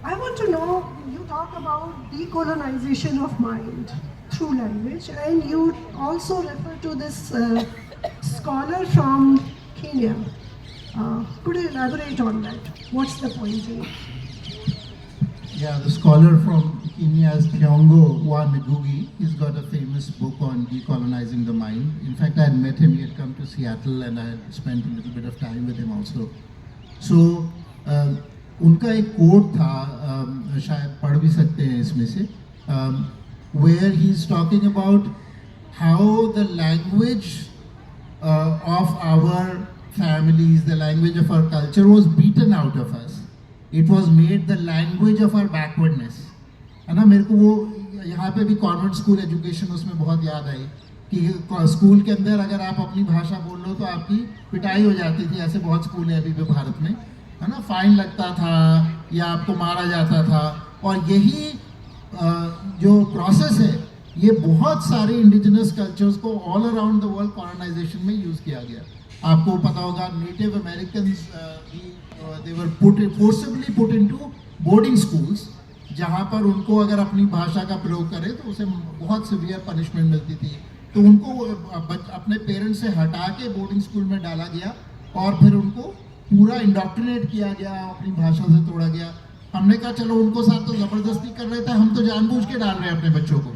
I want to know, you talk about decolonization of mind through language, and you also refer to this scholar from Kenya. Could you elaborate on that? What's the point here? Yeah, the scholar from Kenya is Thiongo Wa Ngugi. He's got a famous book on decolonizing the mind. In fact, I had met him. He had come to Seattle, and I had spent a little bit of time with him also. So, उनका एक coat था, शायद पढ़ भी सकते हैं इसमें से, where he's talking about how the language of our families, the language of our culture was beaten out of us. It was made the language of our backwardness. है ना, मेरे को वो यहाँ पे भी कॉन्वेंट स्कूल एजुकेशन उसमें बहुत याद आई कि स्कूल के अंदर अगर आप अपनी भाषा बोल लो तो आपकी पिटाई हो जाती थी. ऐसे बहुत स्कूल है अभी भी भारत में, है ना, फाइन लगता था या आपको मारा जाता था. और यही जो प्रोसेस है ये बहुत सारे इंडिजिनस कल्चर्स को all around the world colonization में यूज़ किया गया. आपको पता होगा native American they were forcibly put into boarding schools, जहाँ पर उनको अगर अपनी भाषा का प्रयोग करें तो उसे बहुत सिवियर पनिशमेंट मिलती थी. तो उनको अपने पेरेंट्स से हटा के बोर्डिंग स्कूल में डाला गया और फिर उनको पूरा इंडोक्ट्रिनेट किया गया, अपनी भाषा से तोड़ा गया. हमने कहा चलो उनको साथ तो ज़बरदस्ती कर रहे थे, हम तो जानबूझ के डाल रहे हैं अपने बच्चों को.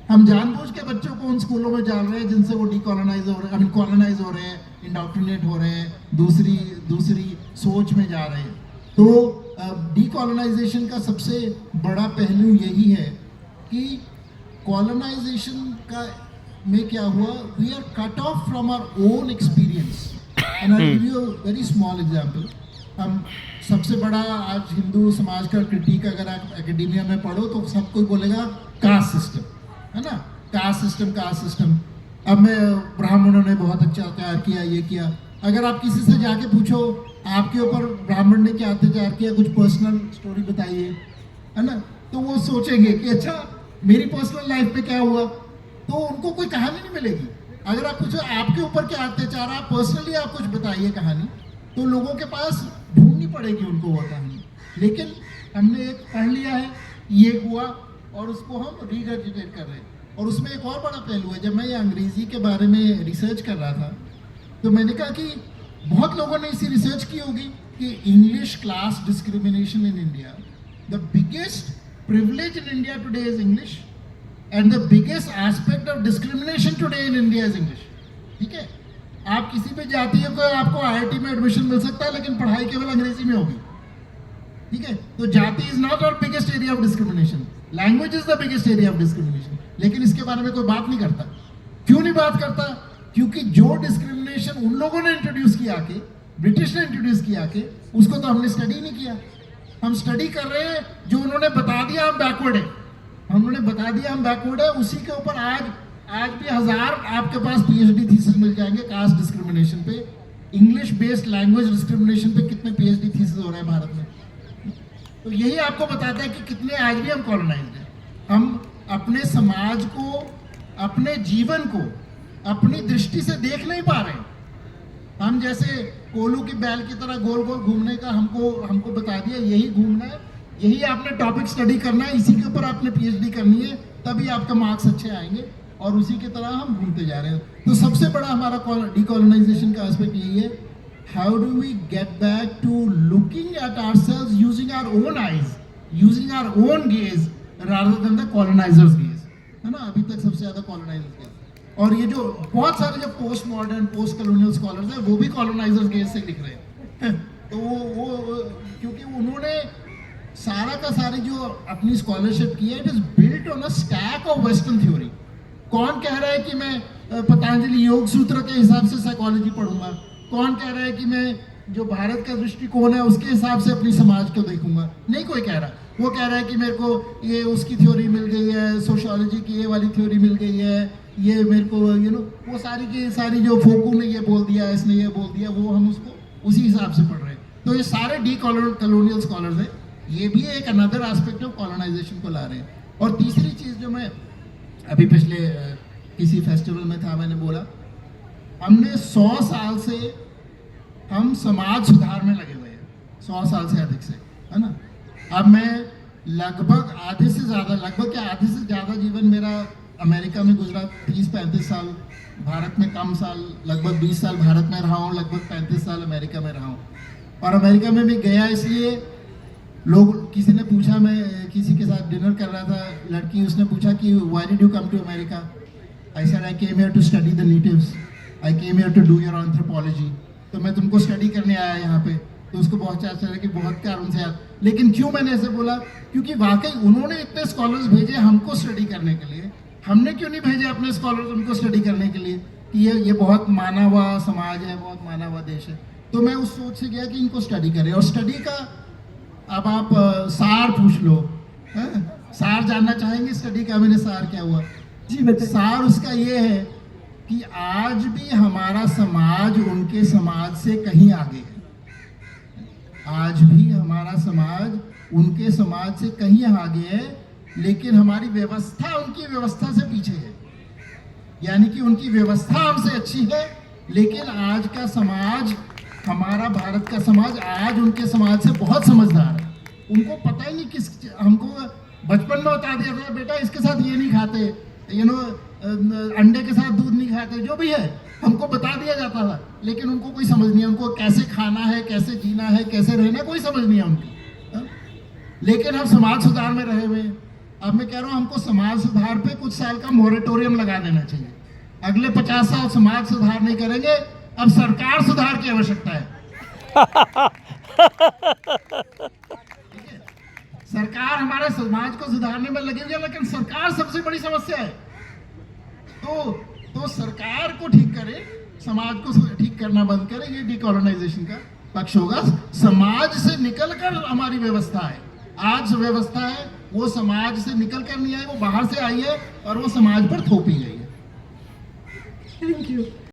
हम जानबूझ के बच्चों को उन स्कूलों में डाल रहे हैं जिनसे वो डिकॉलोनाइज हो रहे हैं, कॉलोनाइज हो रहे हैं, इंडोक्ट्रिनेट हो रहे हैं, दूसरी सोच में जा रहे हैं. तो डीकॉलोनाइजेशन का सबसे बड़ा पहलू यही है कि कॉलोनाइजेशन का में क्या हुआ, we are cut off from our own experience. And I give you a very small example. हम सबसे बड़ा आज हिंदू समाज का क्रिटिक अगर आप एकेडेमिया में पढ़ो तो सब कोई बोलेगा कास्ट सिस्टम, है ना, कास्ट सिस्टम. अब मैं ब्राह्मणों ने बहुत अच्छा अत्याचार किया, ये किया. अगर आप किसी से जाके पूछो आपके ऊपर ब्राह्मण ने क्या अत्याचार किया, कुछ पर्सनल स्टोरी बताइए, है ना, तो वो सोचेंगे कि अच्छा मेरी पर्सनल लाइफ में क्या हुआ, तो उनको कोई कहानी नहीं मिलेगी. अगर आप पूछो आपके ऊपर क्या अत्याचार, आप पर्सनली आप कुछ बताइए कहानी, तो लोगों के पास ढूंढनी पड़ेगी उनको वो कहानी. लेकिन हमने एक पढ़ लिया है, ये हुआ, और उसको हम रीगर्जिटेट कर रहे हैं. और उसमें एक और बड़ा पहलू है. जब मैं ये अंग्रेज़ी के बारे में रिसर्च कर रहा था तो मैंने कहा कि बहुत लोगों ने इसी रिसर्च की होगी कि English class discrimination in India, the biggest privilege in India today is English and the biggest aspect of discrimination today in India is English. ठीक है, आप किसी भी जाति को आपको IIT में एडमिशन मिल सकता है लेकिन पढ़ाई केवल अंग्रेजी में होगी. ठीक है, तो जाति is not our biggest area of discrimination, language is the biggest area of discrimination. लेकिन इसके बारे में कोई बात नहीं करता. क्यों नहीं बात करता? क्योंकि जो डिस्क्रिमिनेशन उन लोगों ने इंट्रोड्यूस किया के, ब्रिटिश ने इंट्रोड्यूस किया के, उसको तो हमने स्टडी नहीं किया. हम स्टडी कर रहे हैं जो उन्होंने बता दिया हम बैकवर्ड है. उन्होंने बता दिया हम बैकवर्ड है, उसी के ऊपर आज भी 1000 आपके पास PhD थीसिस मिल जाएंगे कास्ट डिस्क्रिमिनेशन पे. इंग्लिश बेस्ड लैंग्वेज डिस्क्रिमिनेशन पे कितने PhD थीसिस हो रहे हैं भारत में. तो यही आपको बताता है कि कितने आज भी हम कॉलोनाइज्ड हैं. हम अपने समाज को, अपने जीवन को अपनी दृष्टि से देख नहीं पा रहे हैं. हम जैसे कोलू की बैल की तरह गोल गोल घूमने का हमको बता दिया, यही घूमना है, यही आपने टॉपिक स्टडी करना है, इसी के ऊपर आपने PhD करनी है, तभी आपका मार्क्स अच्छे आएंगे. और उसी की तरह हम घूमते जा रहे हैं. तो सबसे बड़ा हमारा डीकॉलोनाइजेशन का एस्पेक्ट यही है, how do we get back to looking at ourselves using our own eyes, using our own gaze rather than the colonisers gaze, है ना. अभी तक सबसे ज्यादा कॉलोनाइजर्स गेज. और ये जो बहुत सारे जो post modern post colonial scholars हैं वो भी कॉलोनाइजर्स गेज से लिख रहे हैं. तो वो क्योंकि उन्होंने सारा का सारी जो अपनी स्कॉलरशिप की है, it is built on a stack of western theory. कौन कह रहा है कि मैं पतंजलि योग सूत्र के हिसाब से साइकोलॉजी पढ़ूंगा, कौन कह रहा है कि मैं जो भारत का दृष्टिकोण है उसके हिसाब से अपनी समाज को देखूंगा. नहीं कोई कह रहा. वो कह रहा है कि मेरे को ये उसकी थ्योरी मिल गई है, सोशियोलॉजी की ये वाली थ्योरी मिल गई है, ये मेरे को वो सारी की सारी जो फोकू ने ये बोल दिया, इसने ये बोल दिया, वो हम उसको उसी हिसाब से पढ़ रहे हैं. तो ये सारे कॉलोनियल स्कॉलर्स हैं. ये भी एक अनदर एस्पेक्ट ऑफ कॉलोनाइजेशन को ला रहे हैं. और तीसरी चीज़ जो मैं अभी पिछले किसी फेस्टिवल में था, मैंने बोला हमने 100 साल से हम समाज सुधार में लगे हुए हैं, 100 साल से अधिक से, है ना. अब मैं लगभग आधे से ज़्यादा जीवन मेरा अमेरिका में गुजरा। 30-35 साल भारत में, कम साल, लगभग 20 साल भारत में रहा हूँ, लगभग 35 साल अमेरिका में रहा हूँ। और अमेरिका में भी गया इसलिए, लोग, किसी ने पूछा, मैं किसी के साथ डिनर कर रहा था, लड़की, उसने पूछा कि why did you come to America? I said I came here to study the natives, I came here to do your anthropology. तो मैं तुमको स्टडी करने आया यहाँ पे। तो उसको बहुत अच्छा लगा कि बहुत कारण से यार। लेकिन क्यों मैंने ऐसे बोला? क्योंकि वाकई उन्होंने इतने स्कॉलर्स भेजे हमको स्टडी करने के लिए, हमने क्यों नहीं भेजे अपने स्कॉलर्स उनको स्टडी करने के लिए कि ये बहुत माना हुआ समाज है, बहुत माना हुआ देश है। तो मैं उस सोच से गया कि इनको स्टडी करें। और स्टडी का अब आप सार पूछ लो, सार जानना चाहेंगे स्टडी का? मैंने सार क्या हुआ जी बताइए। सार उसका ये है कि आज भी हमारा समाज उनके समाज से कहीं आगे है। आज भी हमारा समाज उनके समाज से कहीं आगे है, लेकिन हमारी व्यवस्था उनकी व्यवस्था से पीछे है। यानी कि उनकी व्यवस्था हमसे अच्छी है, लेकिन आज का समाज, हमारा भारत का समाज आज उनके समाज से बहुत समझदार है। उनको पता ही नहीं किस, हमको बचपन में बता दिया था बेटा इसके साथ ये नहीं खाते, अंडे के साथ दूध नहीं खाते, जो भी है हमको बता दिया जाता था, लेकिन उनको कोई समझ नहीं है। उनको कैसे खाना है, कैसे जीना है, कैसे रहना है, कोई समझ नहीं है उनकी। लेकिन हम समाज सुधार में रहे हुए। अब मैं कह रहा हूँ हमको समाज सुधार पे कुछ साल का मोरेटोरियम लगा देना चाहिए। अगले 50 साल समाज सुधार नहीं करेंगे, अब सरकार सुधार की आवश्यकता है। सरकार हमारे समाज को सुधारने में लगी हुई है, लेकिन सरकार सबसे बड़ी समस्या है। तो सरकार को ठीक करे, समाज को ठीक करना बंद करे, ये डीकोलोनाइजेशन का पक्ष होगा। समाज से निकलकर हमारी व्यवस्था है, आज व्यवस्था है वो समाज से निकल कर नहीं आई, वो बाहर से आई है और वो समाज पर थोपी गई है। Thank you.